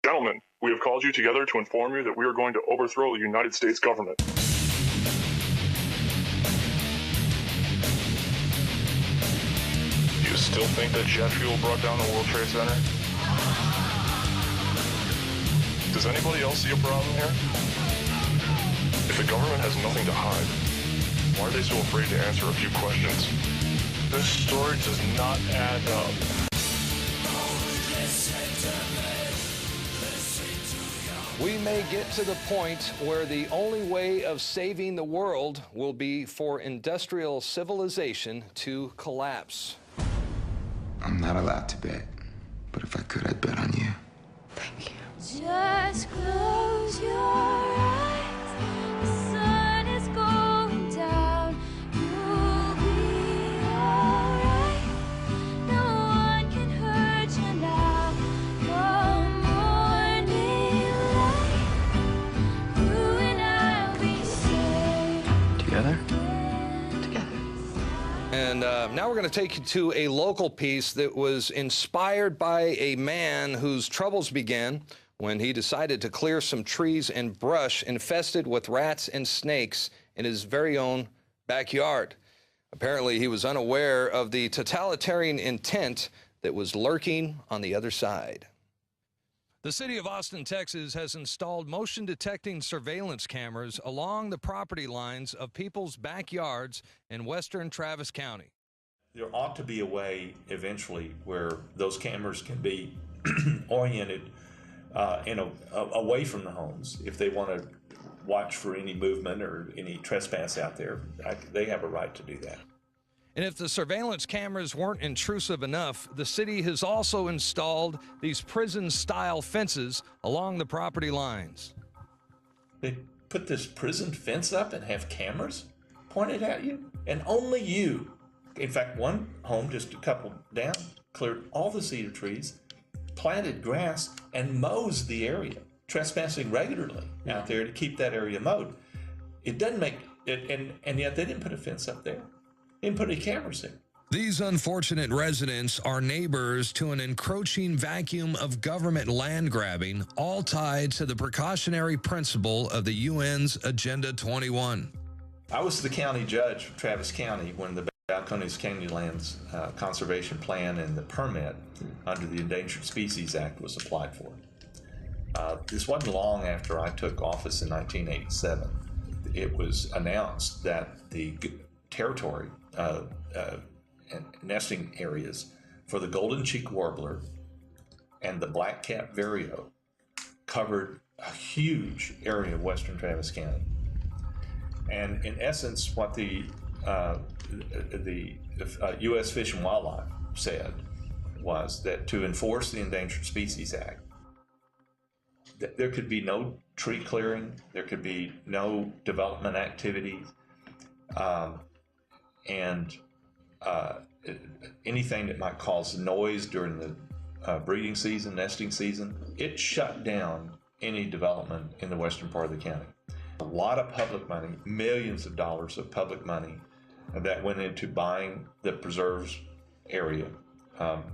Gentlemen, we have called you together to inform you that we are going to overthrow the United States government. You still think that jet fuel brought down the World Trade Center? Does anybody else see a problem here? If the government has nothing to hide, why are they so afraid to answer a few questions? This story does not add up. We may get to the point where the only way of saving the world will be for industrial civilization to collapse. I'm not allowed to bet, but if I could, I'd bet on you. Thank you. Just close your eyes. The sun is going down. You'll be alright. No one can hurt you now. Come morning light. You and I'll be safe. Together? And now we're going to take you to a local piece that was inspired by a man whose troubles began when he decided to clear some trees and brush infested with rats and snakes in his very own backyard. Apparently, he was unaware of the totalitarian intent that was lurking on the other side. The city of Austin, Texas, has installed motion-detecting surveillance cameras along the property lines of people's backyards in western Travis County. There ought to be a way eventually where those cameras can be oriented away from the homes. If they want to watch for any movement or any trespass out there, they have a right to do that. And if the surveillance cameras weren't intrusive enough, the city has also installed these prison-style fences along the property lines. They put this prison fence up and have cameras pointed at you, and only you. In fact, one home just a couple down cleared all the cedar trees, planted grass, and mows the area, trespassing regularly out there to keep that area mowed. It doesn't make it, and yet they didn't put a fence up there. They didn't put any cameras in. These unfortunate residents are neighbors to an encroaching vacuum of government land grabbing, all tied to the precautionary principle of the UN's Agenda 21. I was the county judge of Travis County when the Balcones Canyonlands Conservation Plan and the permit under the Endangered Species Act was applied for. This wasn't long after I took office in 1987. It was announced that the territory and nesting areas for the golden cheek warbler and the black-capped vireo covered a huge area of western Travis County. And in essence, what the U.S. Fish and Wildlife said was that to enforce the Endangered Species Act, that there could be no tree clearing, there could be no development activities, and anything that might cause noise during the breeding season, nesting season. It shut down any development in the western part of the county. A lot of public money, millions of dollars of public money that went into buying the preserves area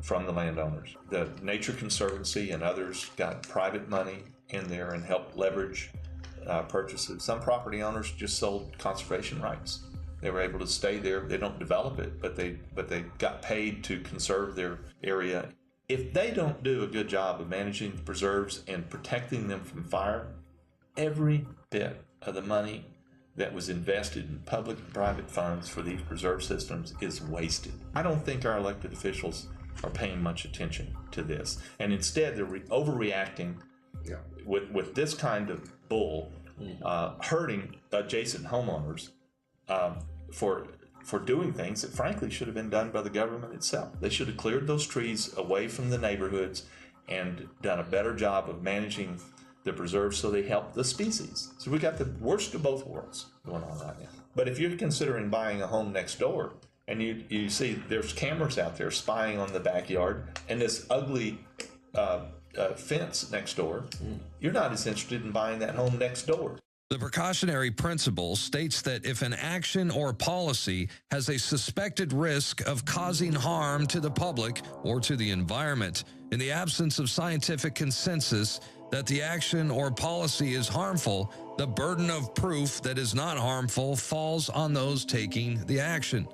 from the landowners. The Nature Conservancy and others got private money in there and helped leverage purchases. Some property owners just sold conservation rights. They were able to stay there. They don't develop it, but they got paid to conserve their area. If they don't do a good job of managing the preserves and protecting them from fire, every bit of the money that was invested in public and private funds for these preserve systems is wasted. I don't think our elected officials are paying much attention to this. And instead, they're overreacting with this kind of bull, hurting adjacent homeowners for doing things that frankly should have been done by the government itself. They should have cleared those trees away from the neighborhoods and done a better job of managing the preserves so they help the species. So we got the worst of both worlds going on right now. But if you're considering buying a home next door and you see there's cameras out there spying on the backyard and this ugly fence next door, you're not as interested in buying that home next door. The precautionary principle states that if an action or policy has a suspected risk of causing harm to the public or to the environment, in the absence of scientific consensus, that the action or policy is harmful, the burden of proof that is not harmful falls on those taking the action.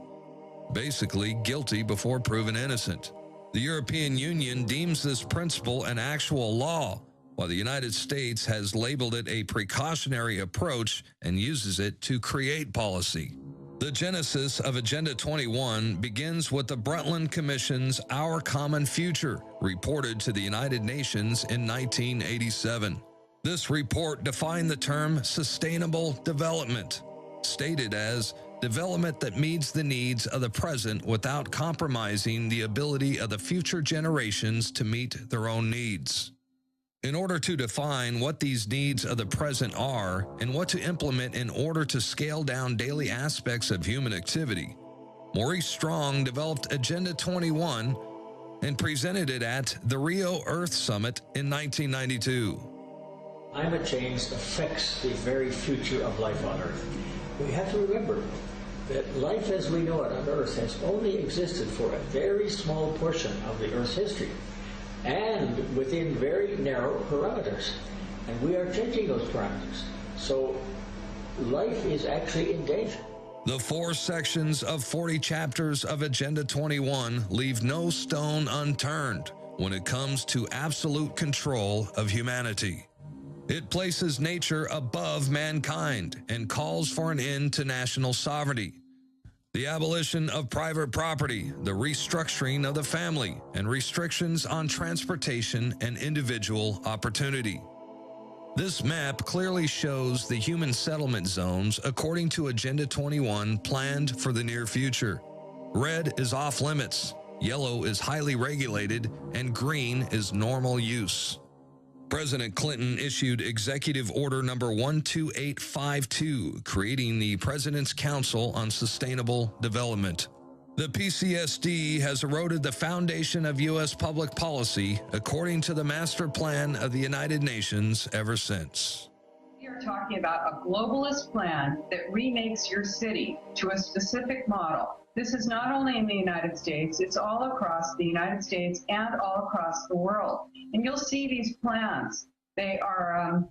Basically, guilty before proven innocent. The European Union deems this principle an actual law, while the United States has labeled it a precautionary approach and uses it to create policy. The genesis of Agenda 21 begins with the Brundtland Commission's Our Common Future, reported to the United Nations in 1987. This report defined the term sustainable development, stated as development that meets the needs of the present without compromising the ability of the future generations to meet their own needs. In order to define what these needs of the present are and what to implement in order to scale down daily aspects of human activity, Maurice Strong developed Agenda 21 and presented it at the Rio Earth Summit in 1992. Climate change affects the very future of life on Earth. We have to remember that life as we know it on Earth has only existed for a very small portion of the Earth's history, and within very narrow parameters. And we are changing those parameters. So life is actually in danger. The 4 sections of 40 chapters of Agenda 21 leave no stone unturned when it comes to absolute control of humanity. It places nature above mankind and calls for an end to national sovereignty, the abolition of private property, the restructuring of the family, and restrictions on transportation and individual opportunity. This map clearly shows the human settlement zones according to Agenda 21 planned for the near future. Red is off limits, yellow is highly regulated, and green is normal use. President Clinton issued Executive Order Number 12852, creating the President's Council on Sustainable Development. The PCSD has eroded the foundation of U.S. public policy, according to the Master Plan of the United Nations, ever since. We are talking about a globalist plan that remakes your city to a specific model. This is not only in the United States, it's all across the United States and all across the world. And you'll see these plans. They are,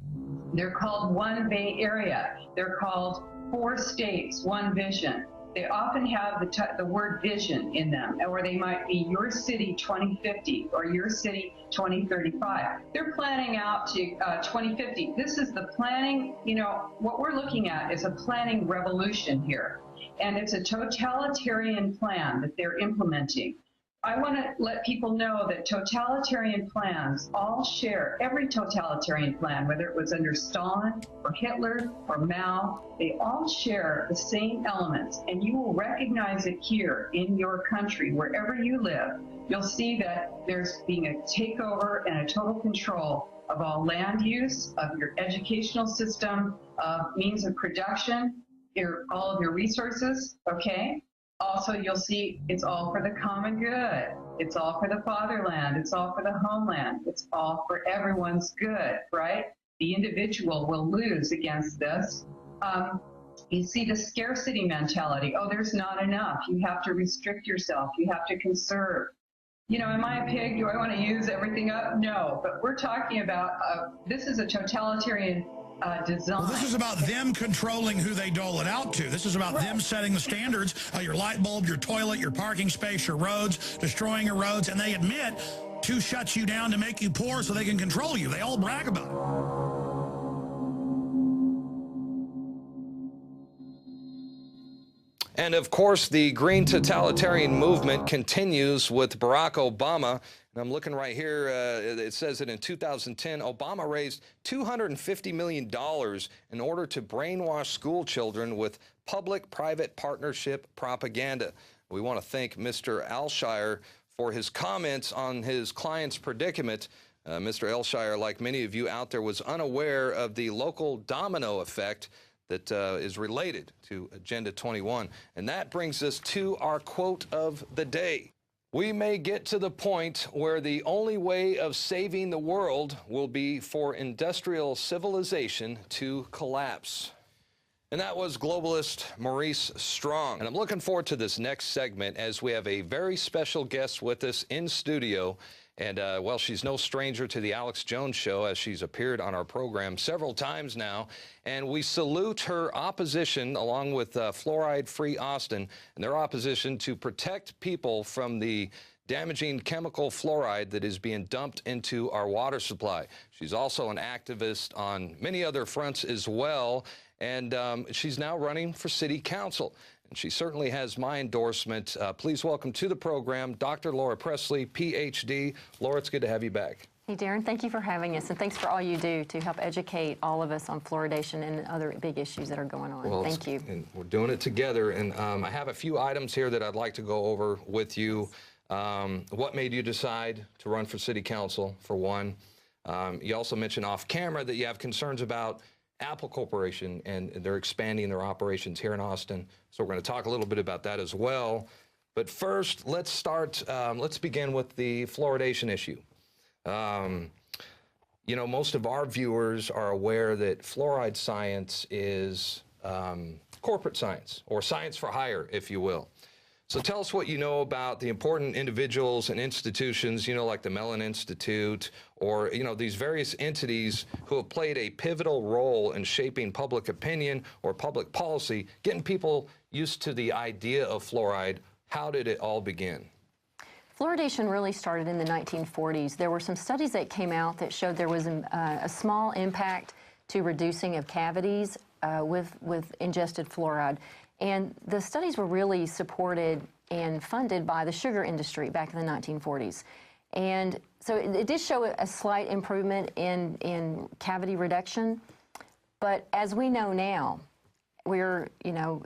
they're called One Bay Area. They're called 4 States, One Vision. They often have the word vision in them, or they might be your city 2050 or your city 2035. They're planning out to 2050. This is the planning, you know, what we're looking at is a planning revolution here. And it's a totalitarian plan that they're implementing. I want to let people know that totalitarian plans all share, every totalitarian plan, whether it was under Stalin or Hitler or Mao, they all share the same elements. And you will recognize it here in your country, wherever you live. You'll see that there's being a takeover and a total control of all land use, of your educational system, of means of production, all of your resources, okay? Also, you'll see it's all for the common good. It's all for the fatherland. It's all for the homeland. It's all for everyone's good, right? The individual will lose against this. You see the scarcity mentality. Oh, there's not enough. You have to restrict yourself. You have to conserve. You know, am I a pig? Do I want to use everything up? No, but we're talking about, this is a totalitarian design. Well, this is about them controlling who they dole it out to. This is about them setting the standards of your light bulb, your toilet, your parking space, your roads, destroying your roads, and they admit to shut you down to make you poor so they can control you. They all brag about it. And of course, the green totalitarian movement continues with Barack Obama. And I'm looking right here. It says that in 2010, Obama raised $250 million in order to brainwash school children with public-private partnership propaganda. We want to thank Mr. Alshire for his comments on his client's predicament. Mr. Alshire, like many of you out there, was unaware of the local domino effect that is related to Agenda 21. And that brings us to our quote of the day. We may get to the point where the only way of saving the world will be for industrial civilization to collapse. And that was globalist Maurice Strong. And I'm looking forward to this next segment as we have a very special guest with us in studio. And, well, she's no stranger to the Alex Jones Show, as she's appeared on our program several times now. And we salute her opposition, along with Fluoride-Free Austin, and their opposition to protect people from the damaging chemical fluoride that is being dumped into our water supply. She's also an activist on many other fronts as well, and she's now running for city council. And she certainly has my endorsement. Please welcome to the program Dr. Laura Presley, Ph.D. Laura, it's good to have you back. Hey, Darren, thank you for having us, and thanks for all you do to help educate all of us on fluoridation and other big issues that are going on. Well, thank you. And we're doing it together, and I have a few items here that I'd like to go over with you. What made you decide to run for city council, for one? You also mentioned off camera that you have concerns about Apple Corporation, and they're expanding their operations here in Austin. So we're going to talk a little bit about that as well. But first, let's begin with the fluoridation issue. You know, most of our viewers are aware that fluoride science is corporate science, or science for hire, if you will. So tell us what you know about the important individuals and institutions, you know, like the Mellon Institute, or, you know, these various entities who have played a pivotal role in shaping public opinion or public policy, getting people used to the idea of fluoride. How did it all begin? Fluoridation really started in the 1940s. There were some studies that came out that showed there was a small impact to reducing of cavities with ingested fluoride. And the studies were really supported and funded by the sugar industry back in the 1940s. And so it did show a slight improvement in cavity reduction. But as we know now, we're,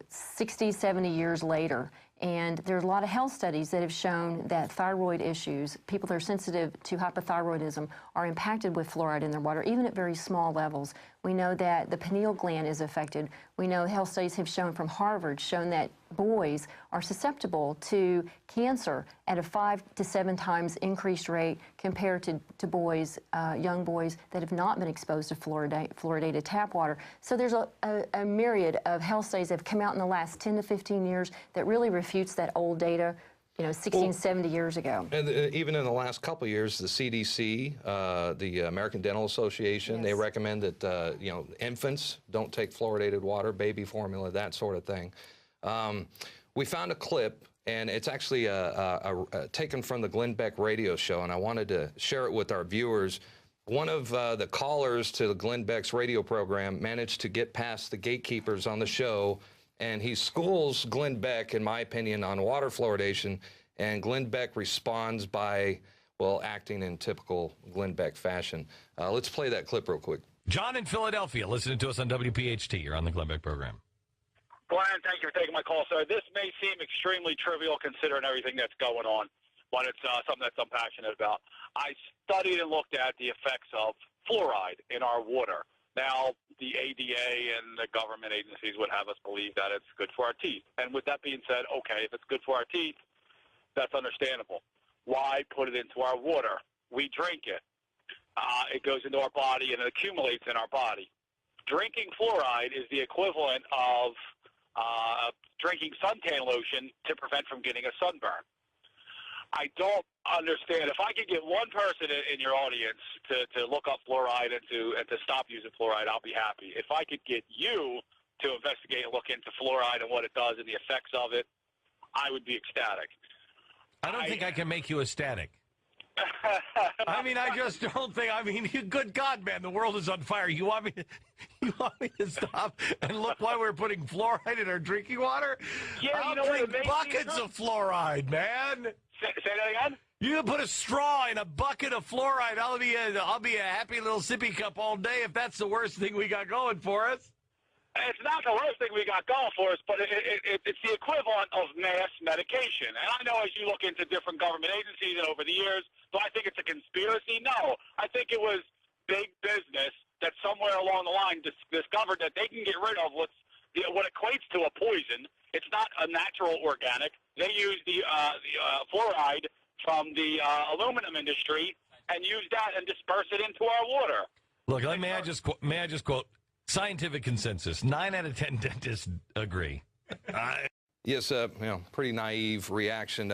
60, 70 years later, and there's a lot of health studies that have shown that thyroid issues, people that are sensitive to hypothyroidism, are impacted with fluoride in their water, even at very small levels. We know that the pineal gland is affected. We know health studies have shown from Harvard, shown that boys are susceptible to cancer at a 5 to 7 times increased rate compared to boys, young boys that have not been exposed to fluoridated tap water. So there's a myriad of health studies that have come out in the last 10 to 15 years that really refutes that old data, 60, 70 years ago. And even in the last couple of years, the CDC, the American Dental Association, yes, they recommend that, infants don't take fluoridated water, baby formula, that sort of thing. We found a clip, and it's actually taken from the Glenn Beck radio show, and I wanted to share it with our viewers. One of the callers to the Glenn Beck's radio program managed to get past the gatekeepers on the show, and he schools Glenn Beck, in my opinion, on water fluoridation, and Glenn Beck responds by, well, acting in typical Glenn Beck fashion. Let's play that clip real quick. John in Philadelphia, listening to us on WPHT. You're on the Glenn Beck program. Glenn, thank you for taking my call, sir. This may seem extremely trivial considering everything that's going on, but it's something that I'm passionate about. I studied and looked at the effects of fluoride in our water. Now, the ADA and the government agencies would have us believe that it's good for our teeth. And with that being said, okay, if it's good for our teeth, that's understandable. Why put it into our water? We drink it. It goes into our body and it accumulates in our body. Drinking fluoride is the equivalent of drinking suntan lotion to prevent from getting a sunburn. I don't understand. If I could get one person in your audience to look up fluoride and to stop using fluoride, I'll be happy. If I could get you to investigate and look into fluoride and what it does and the effects of it, I would be ecstatic. I don't think I can make you ecstatic. I mean, I just don't think. I mean, good God, man, the world is on fire. You want me to stop and look why we're putting fluoride in our drinking water? Yeah, I'll drink buckets of fluoride, man. Say that again? You put a straw in a bucket of fluoride, I'll be a happy little sippy cup all day if that's the worst thing we got going for us. It's not the worst thing we got going for us, but it's the equivalent of mass medication. And I know as you look into different government agencies and over the years, do I think it's a conspiracy? No. I think it was big business that somewhere along the line discovered that they can get rid of what equates to a poison. It's not a natural organic. They use the fluoride from the aluminum industry and use that and disperse it into our water. Look, may I just quote scientific consensus? 9 out of 10 dentists agree. Yes, pretty naive reaction.